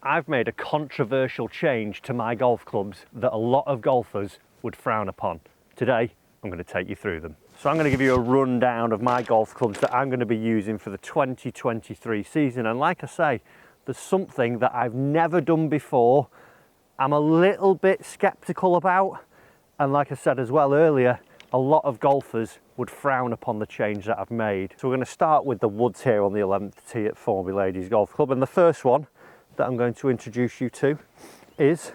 I've made a controversial change to my golf clubs that a lot of golfers would frown upon. Today, I'm going to take you through them. So I'm going to give you a rundown of my golf clubs that I'm going to be using for the 2023 season. And like I say, there's something that I've never done before. I'm a little bit skeptical about. And like I said as well earlier, a lot of golfers would frown upon the change that I've made. So we're going to start with the woods here on the 11th tee at Formby Ladies Golf Club. And the first one that I'm going to introduce you to is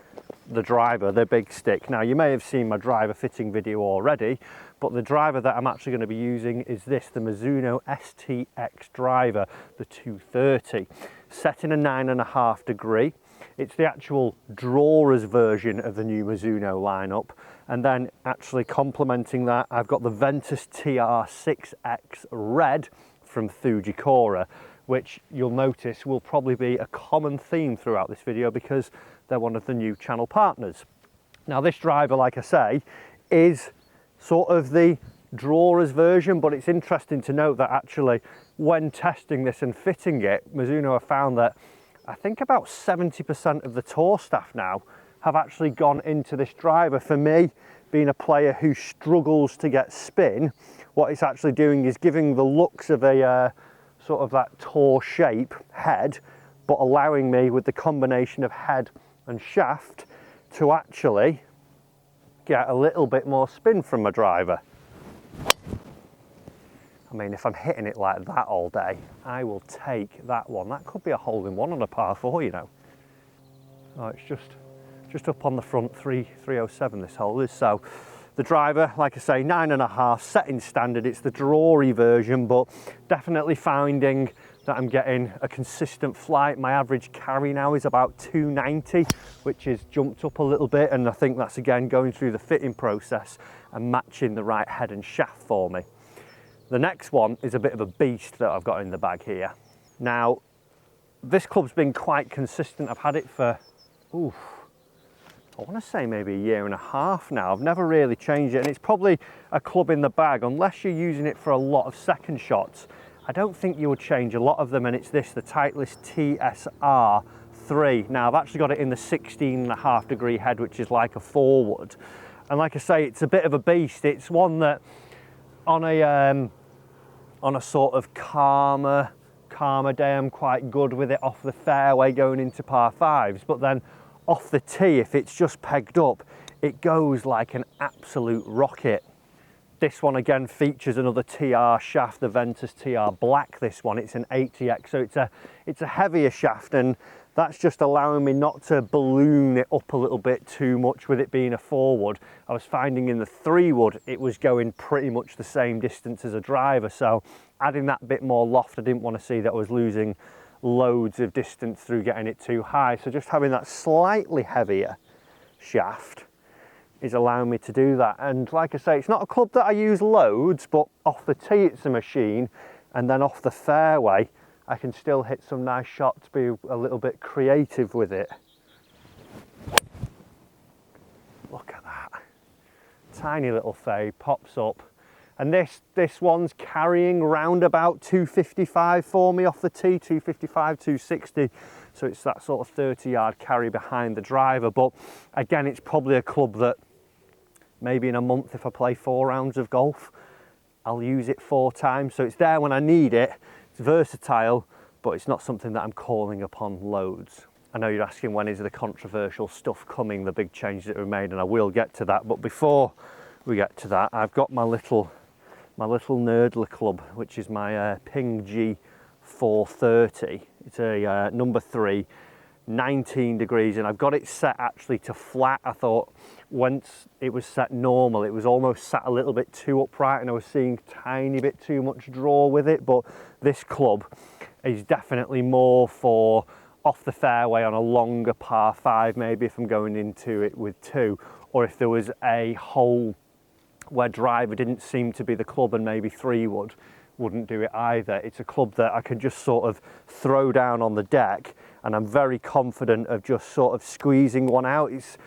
the driver, the big stick. Now you may have seen my driver fitting video already, but the driver that I'm actually going to be using is this, the Mizuno STX driver, the 230, set in a 9.5 degree. It's the actual drawers version of the new Mizuno lineup. And then actually complementing that, I've got the VENTUS TR6X Red from Fujikura, which you'll notice will probably be a common theme throughout this video because they're one of the new channel partners. Now this driver, like I say, is sort of the drawers version, but it's interesting to note that actually when testing this and fitting it, Mizuno have found that I think about 70% of the tour staff now have actually gone into this driver. For me, being a player who struggles to get spin, what it's actually doing is giving the looks of a sort of that tour shape head, but allowing me with the combination of head and shaft to actually get a little bit more spin from my driver. I mean, if I'm hitting it like that all day, I will take that one. That could be a hole-in-one on a par 4, you know. Oh, it's just up on the front, 307 this hole is. So the driver, like I say, 9.5, set in standard. It's the drawery version, but definitely finding that I'm getting a consistent flight. My average carry now is about 290, which is jumped up a little bit. And I think that's, again, going through the fitting process and matching the right head and shaft for me. The next one is a bit of a beast that I've got in the bag here. Now, this club's been quite consistent. I've had it for, I want to say maybe a year and a half now. I've never really changed it, and it's probably a club in the bag, unless you're using it for a lot of second shots. I don't think you would change a lot of them, and it's this, the TITLEIST TSR3. Now, I've actually got it in the 16.5 degree head, which is like a forward. And like I say, it's a bit of a beast. It's one that on a sort of calmer day, I'm quite good with it off the fairway going into par 5s, but then off the tee, if it's just pegged up, it goes like an absolute rocket. This one again features another TR shaft, the VENTUS TR Black. This one, it's an 80X, so it's a heavier shaft, and that's just allowing me not to balloon it up a little bit too much with it being a forward. I was finding in the 3-wood, it was going pretty much the same distance as a driver, so adding that bit more loft, I didn't want to see that I was losing loads of distance through getting it too high. So just having that slightly heavier shaft is allowing me to do that. And like I say, it's not a club that I use loads, but off the tee it's a machine, and then off the fairway I can still hit some nice shots, be a little bit creative with it. Look at that, tiny little fade pops up. And this one's carrying round about 255 for me off the tee, 255, 260. So it's that sort of 30-yard carry behind the driver. But again, it's probably a club that maybe in a month, if I play 4 rounds of golf, I'll use it 4 times. So it's there when I need it. It's versatile, but it's not something that I'm calling upon loads. I know you're asking, when is the controversial stuff coming, the big changes that were made, and I will get to that. But before we get to that, I've got my little nerdler club, which is my Ping G430. It's a number 3, 19 degrees, and I've got it set actually to flat. I thought once it was set normal, it was almost sat a little bit too upright, and I was seeing tiny bit too much draw with it. But this club is definitely more for off the fairway on a longer par 5, maybe if I'm going into it with 2, or if there was a hole where driver didn't seem to be the club and maybe 3 wouldn't do it either. It's a club that I can just sort of throw down on the deck, and I'm very confident of just sort of squeezing one out. It's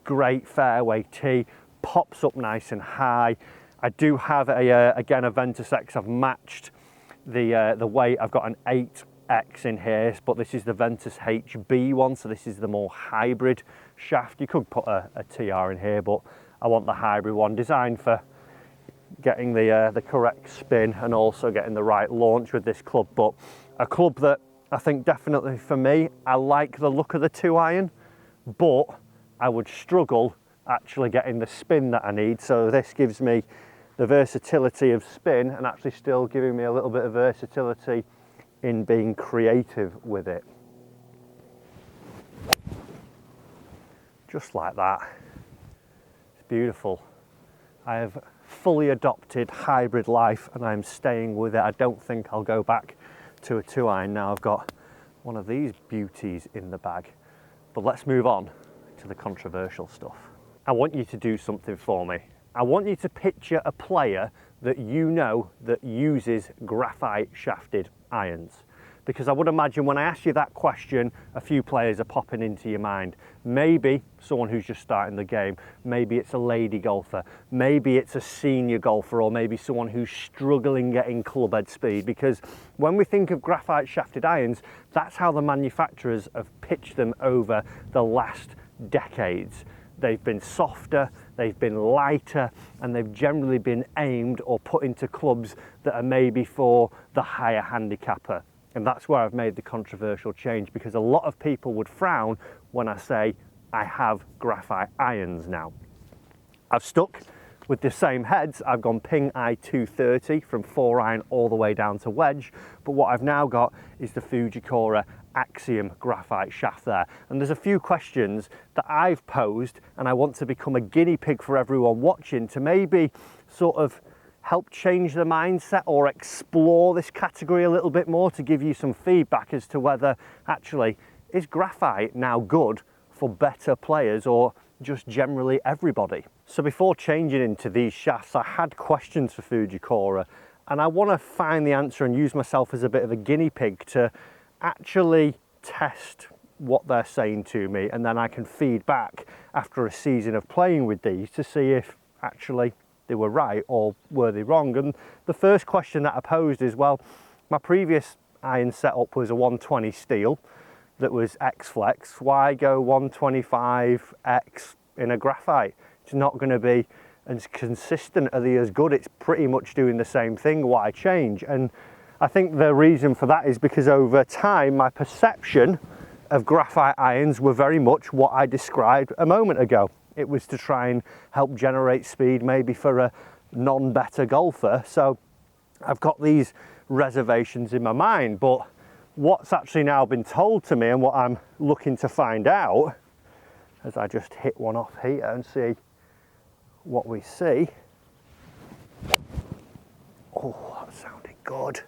great fairway tee, pops up nice and high. I do have again a VENTUS X. I've matched the weight. I've got an 8 X in here, but this is the VENTUS HB one, so this is the more hybrid shaft. You could put a TR in here, but I want the hybrid one, designed for getting the correct spin and also getting the right launch with this club. But a club that I think definitely for me, I like the look of the 2-iron, but I would struggle actually getting the spin that I need. So this gives me the versatility of spin and actually still giving me a little bit of versatility in being creative with it. Just like that. It's beautiful. I have fully adopted hybrid life and I'm staying with it. I don't think I'll go back to a 2-iron now. I've got one of these beauties in the bag. But let's move on to the controversial stuff. I want you to do something for me. I want you to picture a player that you know that uses graphite shafted irons. Because I would imagine when I ask you that question, a few players are popping into your mind. Maybe someone who's just starting the game, maybe it's a lady golfer, maybe it's a senior golfer, or maybe someone who's struggling getting clubhead speed. Because when we think of graphite shafted irons, that's how the manufacturers have pitched them over the last decades. They've been softer, they've been lighter, and they've generally been aimed or put into clubs that are maybe for the higher handicapper. And that's where I've made the controversial change, because a lot of people would frown when I say I have graphite irons now. I've stuck with the same heads. I've gone Ping I230 from 4-iron all the way down to wedge, but what I've now got is the Fujikura AXIOM graphite shaft there. And there's a few questions that I've posed, and I want to become a guinea pig for everyone watching to maybe sort of help change the mindset or explore this category a little bit more, to give you some feedback as to whether actually is graphite now good for better players or just generally everybody. So before changing into these shafts, I had questions for Fujikura, and I want to find the answer and use myself as a bit of a guinea pig to actually test what they're saying to me, and then I can feed back after a season of playing with these to see if actually they were right or were they wrong. And the first question that I posed is, well, my previous iron setup was a 120 steel that was X-Flex. Why go 125X in a graphite? It's not going to be as consistent. Are they as good? It's pretty much doing the same thing. Why change? And I think the reason for that is because over time my perception of graphite irons were very much what I described a moment ago. It was to try and help generate speed maybe for a non-better golfer. So I've got these reservations in my mind, but what's actually now been told to me and what I'm looking to find out, as I just hit one off here and see what we see. Oh, that sounded good.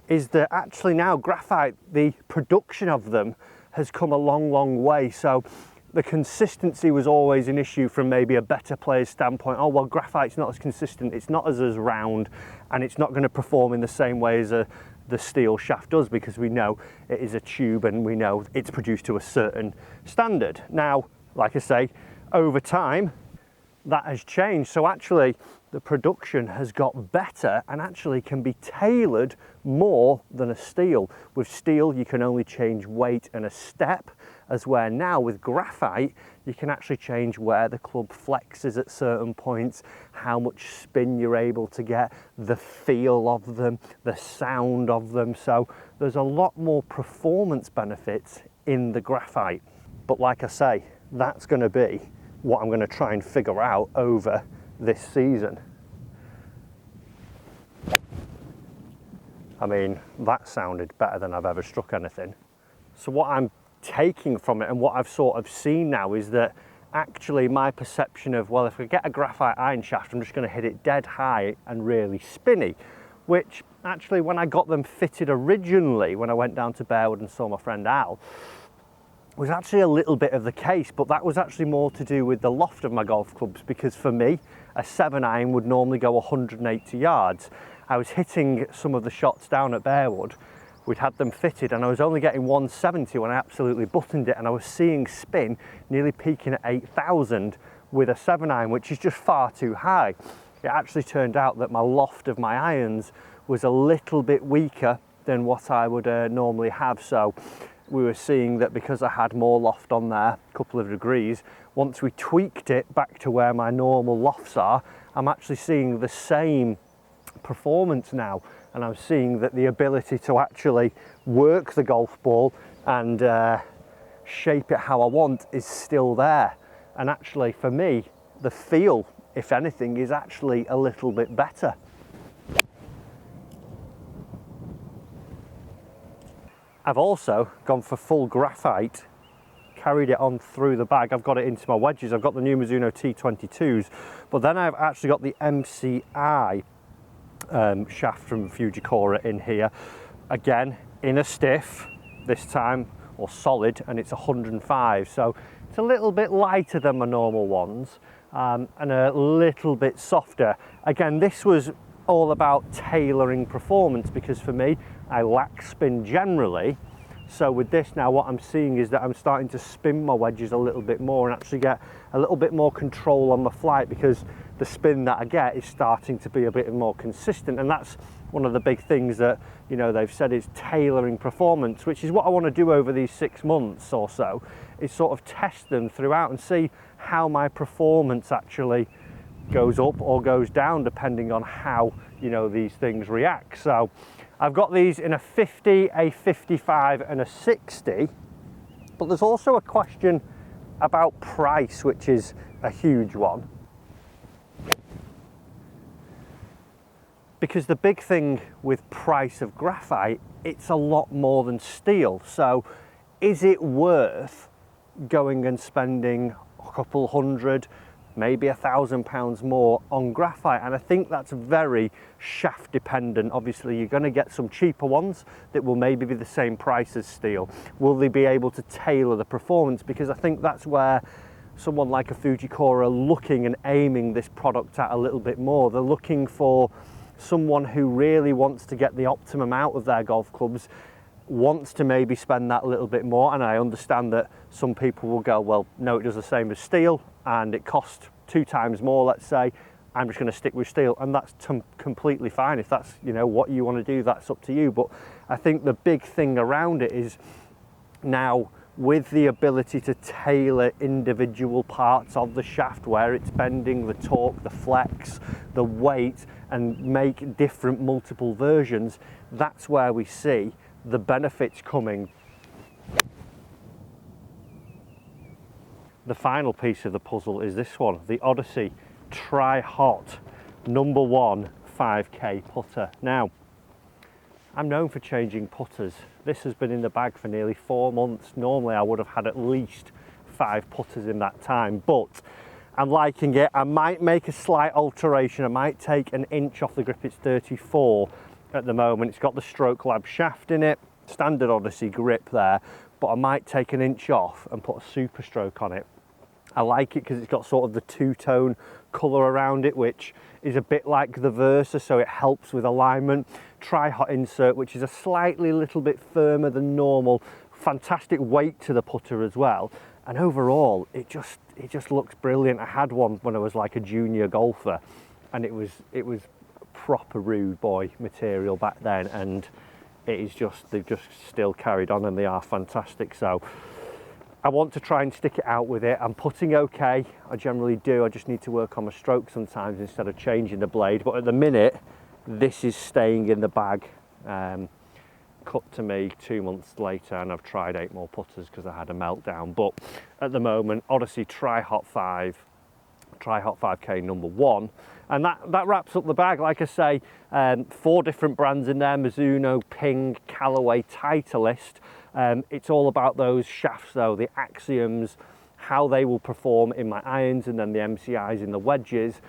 Is that actually now graphite, the production of them has come a long, long way. So the consistency was always an issue from maybe a better player's standpoint. Oh, well, graphite's not as consistent, it's not as round, and it's not going to perform in the same way as the steel shaft does, because we know it is a tube and we know it's produced to a certain standard. Now, like I say, over time, that has changed. So actually, the production has got better and actually can be tailored more than a steel. With steel, you can only change weight and a step, as where now with graphite, you can actually change where the club flexes at certain points, how much spin you're able to get, the feel of them, the sound of them. So there's a lot more performance benefits in the graphite. But like I say, that's going to be what I'm going to try and figure out over this season. I mean, that sounded better than I've ever struck anything. So what I'm taking from it and what I've sort of seen now is that actually my perception of, well, if I get a graphite iron shaft, I'm just going to hit it dead high and really spinny, which actually when I got them fitted originally, when I went down to Bearwood and saw my friend Al, was actually a little bit of the case, but that was actually more to do with the loft of my golf clubs, because for me, a 7-iron would normally go 180 yards. I was hitting some of the shots down at Bearwood. We'd had them fitted and I was only getting 170 when I absolutely buttoned it, and I was seeing spin nearly peaking at 8,000 with a 7-iron, which is just far too high. It actually turned out that my loft of my irons was a little bit weaker than what I would normally have. So we were seeing that because I had more loft on there, a couple of degrees, once we tweaked it back to where my normal lofts are, I'm actually seeing the same performance now, and I'm seeing that the ability to actually work the golf ball and shape it how I want is still there. And actually for me, the feel, if anything, is actually a little bit better. I've also gone for full graphite, carried it on through the bag. I've got it into my wedges. I've got the new Mizuno T22s, but then I've actually got the MCI shaft from Fujikura in here. Again, in a stiff this time, or solid, and it's 105. So it's a little bit lighter than my normal ones, and a little bit softer. Again, this was all about tailoring performance, because for me, I lack spin generally. So with this now, what I'm seeing is that I'm starting to spin my wedges a little bit more and actually get a little bit more control on my flight, because the spin that I get is starting to be a bit more consistent. And that's one of the big things that, you know, they've said is tailoring performance, which is what I want to do over these 6 months or so, is sort of test them throughout and see how my performance actually goes up or goes down depending on how, you know, these things react. So I've got these in a 50, a 55 and a 60, but there's also a question about price, which is a huge one. Because the big thing with price of graphite, it's a lot more than steel. So is it worth going and spending a couple hundred, maybe £1,000 more on graphite? And I think that's very shaft dependent. Obviously you're going to get some cheaper ones that will maybe be the same price as steel. Will they be able to tailor the performance? Because I think that's where someone like a Fujikura are looking and aiming this product at a little bit more. They're looking for someone who really wants to get the optimum out of their golf clubs, wants to maybe spend that little bit more. And I understand that some people will go, well, no, it does the same as steel and it costs 2 times more, let's say, I'm just going to stick with steel. And that's completely fine. If that's, you know, what you want to do, that's up to you. But I think the big thing around it is now, with the ability to tailor individual parts of the shaft, where it's bending, the torque, the flex, the weight, and make different multiple versions, that's where we see the benefits coming. The final piece of the puzzle is this one, the Odyssey Tri-Hot #1 5K putter. Now, I'm known for changing putters. This has been in the bag for nearly 4 months. Normally I would have had at least 5 putters in that time, but I'm liking it. I might make a slight alteration. I might take an inch off the grip. It's 34 at the moment. It's got the Stroke Lab shaft in it, standard Odyssey grip there, but I might take an inch off and put a Super Stroke on it. I like it because it's got sort of the 2-tone colour around it, which is a bit like the Versa, so it helps with alignment. Tri-Hot insert, which is a slightly little bit firmer than normal. Fantastic weight to the putter as well. And overall, it just looks brilliant. I had one when I was like a junior golfer, and it was proper rude boy material back then, and it is just, they've just still carried on, and they are fantastic. So I want to try and stick it out with it. I'm putting okay, I generally do. I just need to work on my stroke sometimes instead of changing the blade. But at the minute, this is staying in the bag. Cut to me 2 months later, and I've tried 8 more putters because I had a meltdown. But at the moment, Odyssey Tri-Hot 5, Tri-Hot 5K #1. And that wraps up the bag. Like I say, 4 different brands in there: Mizuno, Ping, Callaway, TITLEIST. It's all about those shafts though, the AXIOMs, how they will perform in my irons, and then the MCIs in the wedges.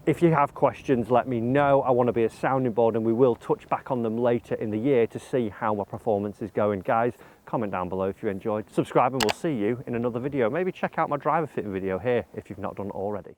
If you have questions, let me know. I want to be a sounding board, and we will touch back on them later in the year to see how my performance is going. Guys, comment down below if you enjoyed. Subscribe, and we'll see you in another video. Maybe check out my driver fitting video here if you've not done it already.